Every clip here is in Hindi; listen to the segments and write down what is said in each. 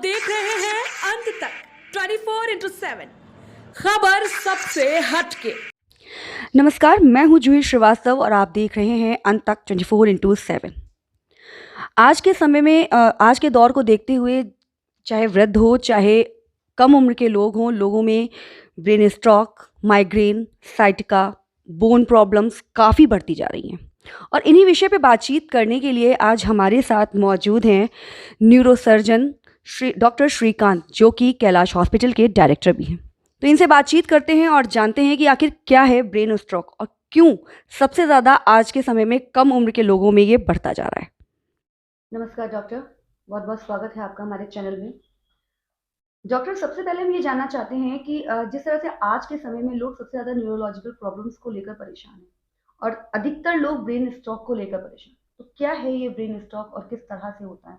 देख रहे हैं अंत तक 24/7 खबर सबसे हटके। नमस्कार, मैं हूं जूही श्रीवास्तव और आप देख रहे हैं अंत तक 24/7। आज के समय में आज के दौर को देखते हुए चाहे वृद्ध हो चाहे कम उम्र के लोग हों, लोगों में brain stroke, migraine, sciatica, bone problems काफ़ी बढ़ती जा रही हैं। और इन्हीं विषय पे बातचीत करने के लिए आज हमारे साथ मौजूद हैं न्यूरोसर्जन डॉक्टर श्रीकांत, जो कि कैलाश हॉस्पिटल के डायरेक्टर भी हैं। तो इनसे बातचीत करते हैं और जानते हैं कि आखिर क्या है ब्रेन स्ट्रोक और क्यों सबसे ज़्यादा आज के समय में कम उम्र के लोगों में ये बढ़ता जा रहा है। नमस्कार डॉक्टर, बहुत बहुत स्वागत है आपका हमारे चैनल में। डॉक्टर, सबसे पहले हम ये जानना चाहते हैं कि जिस तरह से आज के समय में लोग सबसे ज़्यादा न्यूरोलॉजिकल प्रॉब्लम्स को लेकर परेशान हैं और अधिकतर लोग ब्रेन स्ट्रोक को लेकर परेशान, तो क्या है ये ब्रेन स्ट्रोक और किस तरह से होता है?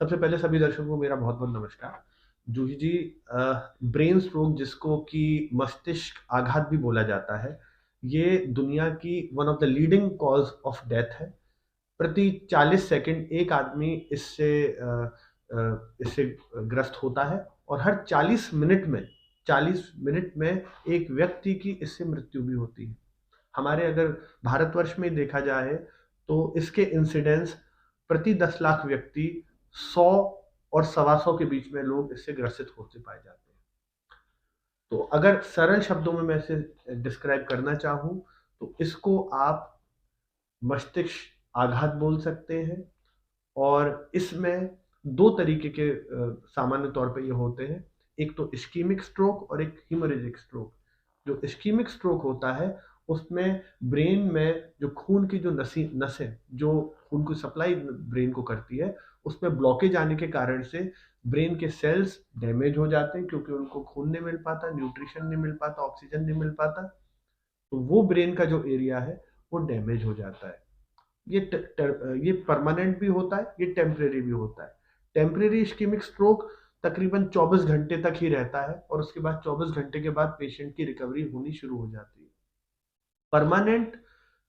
सबसे पहले सभी दर्शकों को मेरा बहुत बहुत नमस्कार। जूही जी, ब्रेन स्ट्रोक जिसको कि मस्तिष्क आघात भी बोला जाता है, ये दुनिया की one of the leading cause of death है। प्रति 40 सेकंड एक आदमी इससे ग्रस्त होता है और हर 40 मिनट में एक व्यक्ति की इससे मृत्यु भी होती है। हमारे अगर भारतवर्ष में देखा जाए तो इसके इंसिडेंस प्रति 10 लाख व्यक्ति 100 और 125 के बीच में लोग इससे ग्रसित होते पाए जाते हैं। तो अगर सरल शब्दों में मैं इसे डिस्क्राइब करना चाहूं तो इसको आप मस्तिष्क आघात बोल सकते हैं। और इसमें दो तरीके के सामान्य तौर पे ये होते हैं, एक तो इस्कीमिक स्ट्रोक और एक हीमोरेजिक स्ट्रोक। जो इस्कीमिक स्ट्रोक होता है उसमें ब्रेन में जो खून की जो नसें जो खून की सप्लाई ब्रेन को करती है, उसमें ब्लॉकेज आने के कारण से ब्रेन के सेल्स डैमेज हो जाते हैं, क्योंकि उनको खून नहीं मिल पाता, न्यूट्रिशन नहीं मिल पाता, ऑक्सीजन नहीं मिल पाता, तो वो ब्रेन का जो एरिया है वो डैमेज हो जाता है। ये परमानेंट भी होता है, ये टेम्परेरी भी होता है। टेम्परेरी इस्कीमिक स्ट्रोक तकरीबन 24 घंटे तक ही रहता है और उसके बाद 24 घंटे के बाद पेशेंट की रिकवरी होनी शुरू हो जाती है। परमानेंट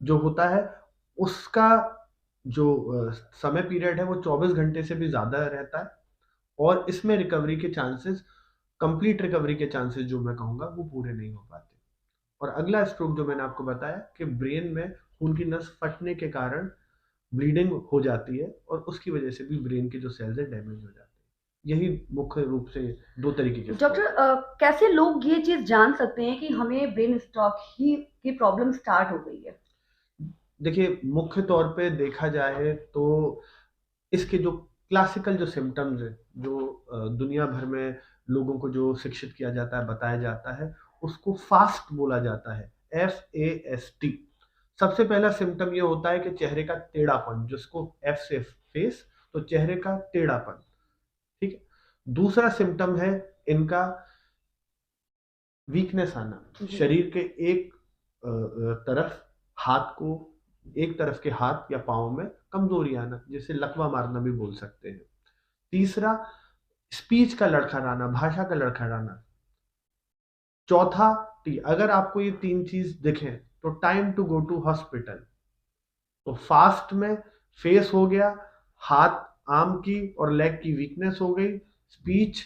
जो होता है उसका जो समय पीरियड है वो 24 घंटे से भी ज्यादा रहता है और इसमें रिकवरी के चांसेस, कंप्लीट रिकवरी के चांसेस जो मैं कहूंगा वो पूरे नहीं हो पाते। और अगला स्ट्रोक जो मैंने आपको बताया कि ब्रेन में खून की नस फटने के कारण ब्लीडिंग हो जाती है और उसकी वजह से भी ब्रेन के जो सेल्स है डैमेज हो जाते हैं। यही मुख्य रूप से दो तरीके के डॉक्टर, कैसे लोग ये चीज़ जान सकते हैं कि हमें ब्रेन स्ट्रोक ही की प्रॉब्लम स्टार्ट हो गई है? देखिए, मुख्य तौर पे देखा जाए तो इसके जो क्लासिकल जो सिम्टम्स है, जो दुनिया भर में लोगों को जो शिक्षित किया जाता है, बताया जाता है, उसको फास्ट बोला जाता है, FAST। सबसे पहला सिम्टम ये होता है कि चेहरे का टेढ़ापन, जिसको F से फेस, तो चेहरे का टेढ़ापन, ठीक है। दूसरा सिम्टम है इनका वीकनेस आना, शरीर के एक तरफ हाथ को, एक तरफ के हाथ या पाँव में कमजोरी आना, जिसे लकवा मारना भी बोल सकते हैं। तीसरा, स्पीच का लड़खड़ाना, भाषा का लड़खड़ाना। चौथा, अगर आपको ये तीन चीज दिखे तो time to go to hospital. तो फास्ट में फेस हो गया, हाथ आर्म की और लेग की वीकनेस हो गई, स्पीच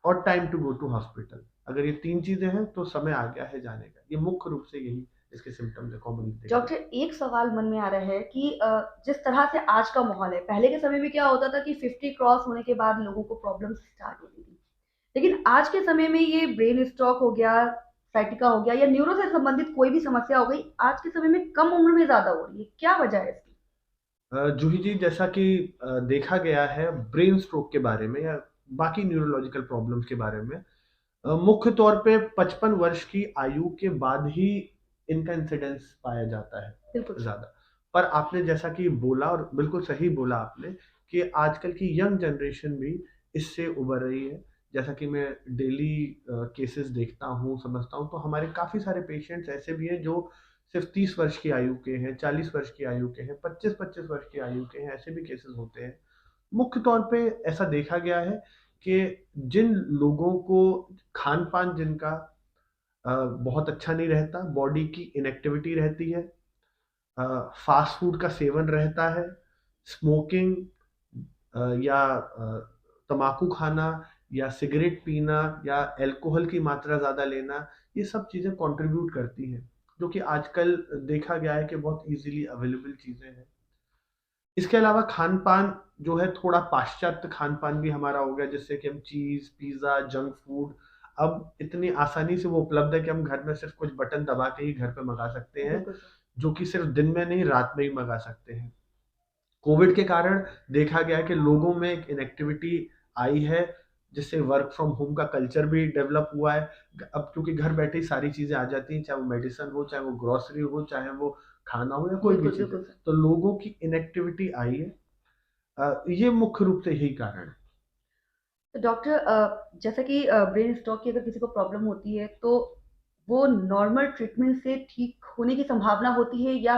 और time to go to hospital. अगर ये तीन चीजें हैं तो समय आ गया है जाने का। ये मुख्य रूप से यही इसके सिम्टम्स है कॉमनली। डॉक्टर, एक सवाल मन में आ रहा है कि जिस तरह से आज का माहौल है, पहले के समय में क्या होता था कि 50 क्रॉस होने के बाद लोगों को प्रॉब्लम स्टार्ट होती थी, लेकिन आज के समय में ये ब्रेन स्ट्रोक हो गया, साइटिका हो गया या न्यूरो से संबंधित कोई भी समस्या हो गई, आज के समय में कम उम्र में ज्यादा हो रही है। क्या वजह है इसकी? जूही जी, जैसा कि देखा गया है ब्रेन स्ट्रोक के बारे में या बाकी न्यूरोलॉजिकल प्रॉब्लम्स के बारे में, मुख्य तौर पे 55 वर्ष की आयु के बाद ही इनका इंसिडेंस पाया जाता है बिल्कुल ज्यादा। पर आपने जैसा कि बोला, और बिल्कुल सही बोला आपने, कि आजकल की यंग जनरेशन भी इससे उभर रही है। जैसा कि मैं डेली केसेस देखता हूँ, समझता हूँ, तो हमारे काफी सारे पेशेंट्स ऐसे भी हैं जो सिर्फ 30 वर्ष की आयु के हैं, 40 वर्ष की आयु के हैं, 25-25 वर्ष की आयु के हैं, ऐसे भी केसेस होते हैं। मुख्य तौर पे ऐसा देखा गया है कि जिन लोगों को खान पान जिनका बहुत अच्छा नहीं रहता, बॉडी की इनएक्टिविटी रहती है, फास्ट फूड का सेवन रहता है, स्मोकिंग या तम्बाकू खाना या सिगरेट पीना या अल्कोहल की मात्रा ज़्यादा लेना, ये सब चीज़ें कंट्रीब्यूट करती हैं, जो कि आजकल देखा गया है कि बहुत ईज़िली अवेलेबल चीज़ें हैं। इसके अलावा खान-पान जो है थोड़ा पाश्चात्य खान-पान भी हमारा हो गया, जिससे कि हम चीज़, पिज़्ज़ा, जंक फूड अब इतनी आसानी से वो उपलब्ध है कि हम घर में सिर्फ़ कुछ बटन दबा के ही घर पे मँगा सकते हैं, बिल्कुल सर। जो कि सिर्फ़ दिन में नहीं, रात में ही मँगा सकते हैं। कोविड के कारण देखा गया है कि लोगों में एक इनेक्टिविटी आई है, जिससे वर्क फ्रॉम होम का कल्चर भी डेवलप हुआ है। अब क्योंकि घर बैठे ही सारी चीज़ें आ जाती हैं, चाहे वो मेडिसिन हो, चाहे वो ग्रोसरी हो, चाहे वो खाना हो या कोई भी बिल्कुल, चीज़ है। बिल्कुल सर। तो लोगों की इनेक्टिविटी आई है। ये मुख्य रूप से यही कारण है। तो डॉक्टर जैसा कि ब्रेन स्ट्रोक की अगर किसी को प्रॉब्लम होती है तो वो नॉर्मल ट्रीटमेंट से ठीक होने की संभावना होती है या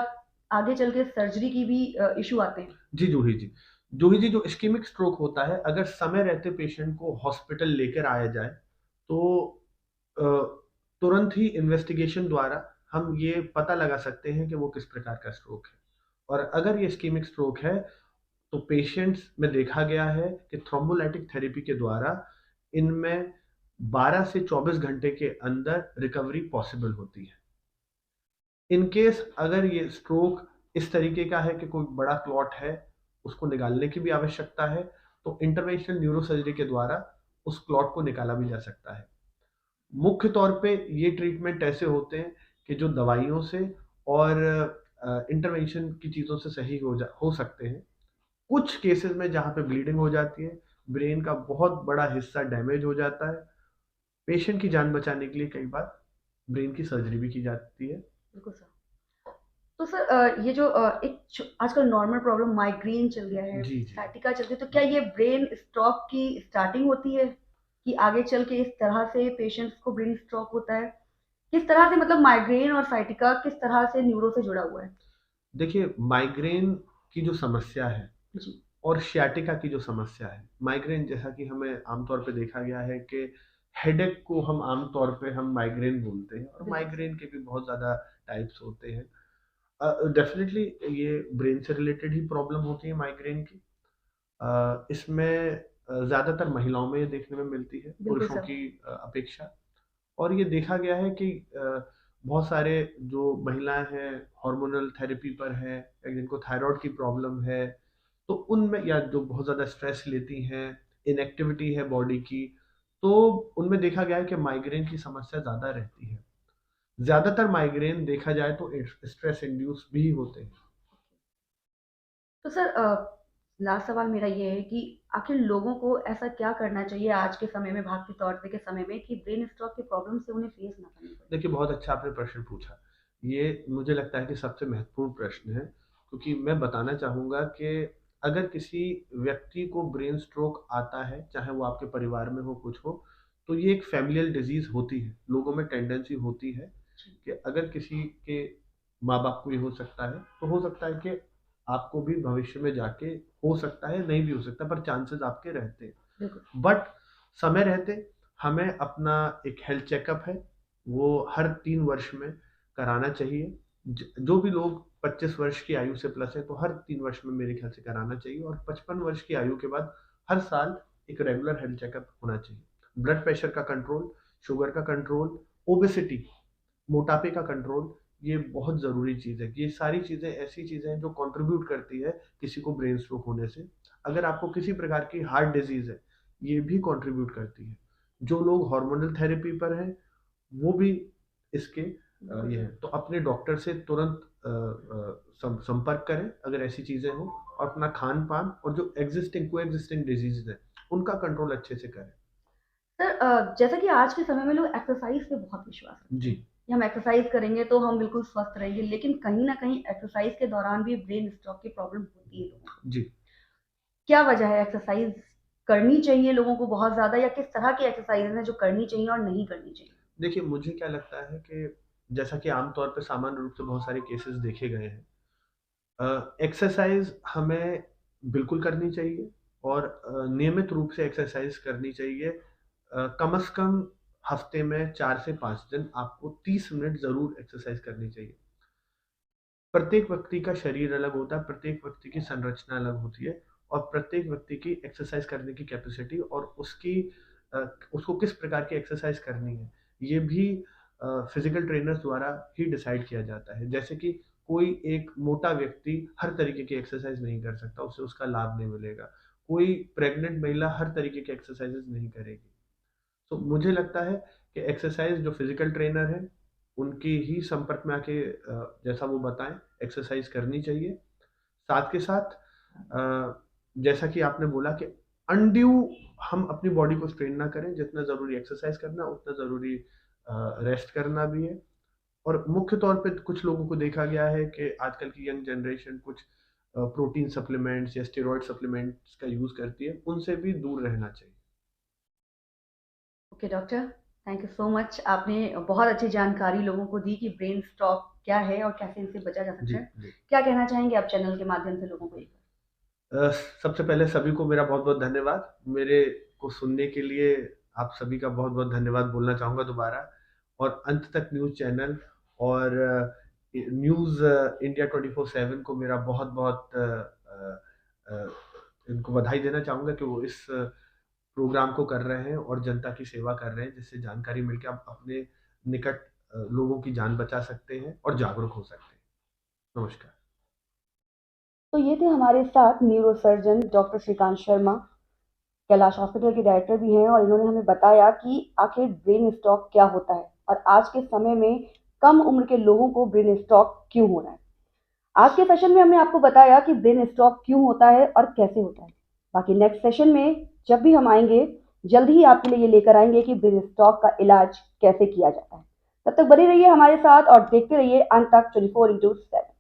आगे चल के सर्जरी की भी इश्यू आते हैं? जी, जूही जी। जूही जी, जो इस्केमिक स्ट्रोक होता है, अगर समय रहते पेशेंट को हॉस्पिटल लेकर आया जाए, तो अ, तुरंत ही इन्वेस्टिगेशन द्वारा हम ये पता लगा सकते हैं कि वो किस प्रकार का स्ट्रोक है। और अगर ये इस्केमिक स्ट्रोक है, तो पेशेंट्स में देखा गया है कि थ्रोम्बोलाइटिक थेरेपी के द्वारा इनमें 12 से 24 घंटे के अंदर रिकवरी पॉसिबल होती है। इन केस अगर ये स्ट्रोक इस तरीके का है कि कोई बड़ा क्लॉट है, उसको निकालने की भी आवश्यकता है, तो इंटरवेंशनल न्यूरोसर्जरी के द्वारा उस क्लॉट को निकाला भी जा सकता है। मुख्य तौर पे ये ट्रीटमेंट ऐसे होते हैं कि जो दवाइयों से और इंटरवेंशन की चीज़ों से सही हो सकते हैं। कुछ केसेस में जहाँ पे ब्लीडिंग हो जाती है, ब्रेन का बहुत बड़ा हिस्सा डैमेज हो जाता है, पेशेंट की जान बचाने के लिए कई बार ब्रेन की सर्जरी भी की जाती है। बिल्कुल सर। तो सर ये जो आजकल नॉर्मल प्रॉब्लम माइग्रेन चल गया है, जी, जी। साइटिका चल गई, तो क्या ये ब्रेन स्ट्रोक की स्टार्टिंग होती है कि आगे चल के इस तरह से पेशेंट्स को ब्रेन स्ट्रोक होता है? किस तरह से मतलब माइग्रेन और साइटिका किस तरह से न्यूरो से जुड़ा हुआ है? देखिए, माइग्रेन की जो समस्या है जी। और सियाटिका की जो समस्या है, माइग्रेन जैसा कि हमें आमतौर पे देखा गया है कि हेडेक को हम आमतौर पे हम माइग्रेन बोलते हैं, और बिल्कुल सर। माइग्रेन के भी बहुत ज़्यादा टाइप्स होते हैं। डेफ़िनेटली ये ब्रेन से रिलेटेड ही प्रॉब्लम होती है माइग्रेन की। इसमें ज़्यादातर महिलाओं में ये देखने में मिलती है, बिल्कुल पुरुषों सर। की अपेक्षा। और ये देखा गया है कि बहुत सारे जो महिलाएँ हैं, हार्मोनल थेरेपी पर हैं या जिनको थायरॉइड की प्रॉब्लम है, तो उनमें या जो बहुत ज़्यादा स्ट्रेस लेती हैं, इनएक्टिविटी है बॉडी की, तो उनमें देखा गया है कि माइग्रेन की समस्या ज़्यादा रहती है। ज़्यादातर माइग्रेन देखा जाए तो स्ट्रेस इंड्यूस भी होते हैं। तो सर लास्ट सवाल मेरा ये है कि आखिर लोगों को ऐसा क्या करना चाहिए आज के समय में, भागती दौड़ते के समय में, कि ब्रेन स्ट्रोक की प्रॉब्लम से उन्हें फेस ना करनी पड़े? देखिए, बहुत अच्छा आपने प्रश्न पूछा। ये मुझे लगता है कि सबसे महत्वपूर्ण प्रश्न है, क्योंकि मैं बताना चाहूँगा कि अगर किसी व्यक्ति को ब्रेन स्ट्रोक आता है, चाहे वो आपके परिवार में हो, कुछ हो, तो ये एक फ़ैमिलियल डिज़ीज़ होती है। लोगों में टेंडेंसी होती है जी। कि अगर किसी के माँ-बाप को ये हो सकता है, तो हो सकता है कि आपको भी भविष्य में जाके हो सकता है, नहीं भी हो सकता, पर चांसेस आपके रहते हैं। बिल्कुल। बट समय रहते हमें अपना एक हेल्थ चेकअप है, वो हर 3 वर्ष में कराना चाहिए। जो भी लोग 25 वर्ष की आयु से प्लस है, तो हर 3 वर्ष में मेरे ख्याल से कराना चाहिए, और 55 वर्ष की आयु के बाद हर साल एक रेगुलर हेल्थ चेकअप होना चाहिए। ब्लड प्रेशर का कंट्रोल, शुगर का कंट्रोल, ओबेसिटी, मोटापे का कंट्रोल, ये बहुत ज़रूरी चीज़ है। ये सारी चीज़ें ऐसी चीज़ें हैं जो कंट्रीब्यूट करती है किसी को ब्रेन स्ट्रोक होने से। अगर आपको किसी प्रकार की हार्ट डिज़ीज़ है, ये भी कंट्रीब्यूट करती है। जो लोग हार्मोनल थेरेपी पर हैं, वो भी इसके बिल्कुल ये सर। हैं। तो अपने डॉक्टर से तुरंत संपर्क करें अगर ऐसी चीज़ें हों, और अपना खान-पान और जो कोएक्सिस्टिंग डिज़ीज़ेज़ हैं, उनका कंट्रोल अच्छे से करें। सर जैसा कि आज के समय में लोग एक्सरसाइज पे बहुत विश्वास रखते जी, हैं कि हम एक्सरसाइज करेंगे तो हम बिल्कुल स्वस्थ रहेंगे, लेकिन कहीं ना कहीं एक्सरसाइज के दौरान भी ब्रेन स्ट्रोक की प्रॉब्लम होती है लोगों को। जी। क्या वजह है? एक्सरसाइज करनी चाहिए लोगों को बहुत ज्यादा, या किस तरह की एक्सरसाइज है जो करनी चाहिए और नहीं करनी चाहिए? देखिए, मुझे क्या लगता है कि जैसा कि आम तौर पे सामान्य रूप से बहुत सारे केसेस देखे गए हैं, एक्सरसाइज़ हमें बिल्कुल करनी चाहिए, और नियमित रूप से एक्सरसाइज़ करनी चाहिए। कम से कम हफ्ते में 4 से 5 दिन आपको 30 मिनट ज़रूर एक्सरसाइज़ करनी चाहिए। प्रत्येक व्यक्ति का शरीर अलग होता है, प्रत्येक व्यक्ति की संरचना अलग होती है। और प्रत्येक व्यक्ति की एक्सरसाइज करने की कैपेसिटी और उसको किस प्रकार की एक्सरसाइज करनी है, ये भी फिजिकल ट्रेनर्स द्वारा ही डिसाइड किया जाता है। जैसे कि कोई एक मोटा व्यक्ति हर तरीके की एक्सरसाइज नहीं कर सकता, उसे उसका लाभ नहीं मिलेगा। कोई प्रेग्नेंट महिला हर तरीके की एक्सरसाइजेस नहीं करेगी। तो मुझे लगता है कि एक्सरसाइज जो फिजिकल ट्रेनर है उनके ही संपर्क में आके जैसा वो बताएं एक्सरसाइज करनी चाहिए। साथ के साथ जैसा कि आपने बोला कि अनड्यू हम अपनी बॉडी को स्ट्रेन ना करें, जितना ज़रूरी एक्सरसाइज करना उतना ज़रूरी रेस्ट करना भी है। और मुख्य तौर पे कुछ लोगों को देखा गया है कि आजकल की यंग जनरेशन कुछ प्रोटीन सप्लीमेंट्स या स्टेरॉयड सप्लीमेंट्स का यूज़ करती है, उनसे भी दूर रहना चाहिए। Okay doctor, thank you so much. आपने बहुत अच्छी जानकारी लोगों को दी कि ब्रेन स्ट्रोक क्या है और कैसे इनसे बचा जा जी सकता है। जी। क्या कहना चाहेंगे आप चैनल के माध्यम से लोगों को? सबसे पहले सभी को मेरा बहुत बहुत धन्यवाद। मेरे को सुनने के लिए आप सभी का बहुत बहुत धन्यवाद बोलना चाहूँगा दोबारा। और अंत तक न्यूज़ चैनल और न्यूज़ इंडिया 24/7 को मेरा बहुत बहुत इनको बधाई देना चाहूँगा कि वो इस प्रोग्राम को कर रहे हैं और जनता की सेवा कर रहे हैं, जिससे जानकारी मिलकर आप अपने निकट लोगों की जान बचा सकते हैं और जागरूक हो सकते हैं। नमस्कार। तो ये थे हमारे साथ neurosurgeon doctor Shrikant Sharma, Kailash hospital के डायरेक्टर भी हैं, और इन्होंने हमें बताया कि आखिर ब्रेन स्ट्रोक क्या होता है और आज के समय में कम उम्र के लोगों को ब्रेन स्ट्रोक क्यों हो रहा है। आज के सेशन में हमने आपको बताया कि ब्रेन स्ट्रोक क्यों होता है और कैसे होता है। बाकी नेक्स्ट सेशन में जब भी हम आएंगे, जल्द ही आपके लिए ये लेकर आएंगे कि ब्रेन स्ट्रोक का इलाज कैसे किया जाता है। तब तक बने रहिए हमारे साथ और देखते रहिए अंत तक 24/7।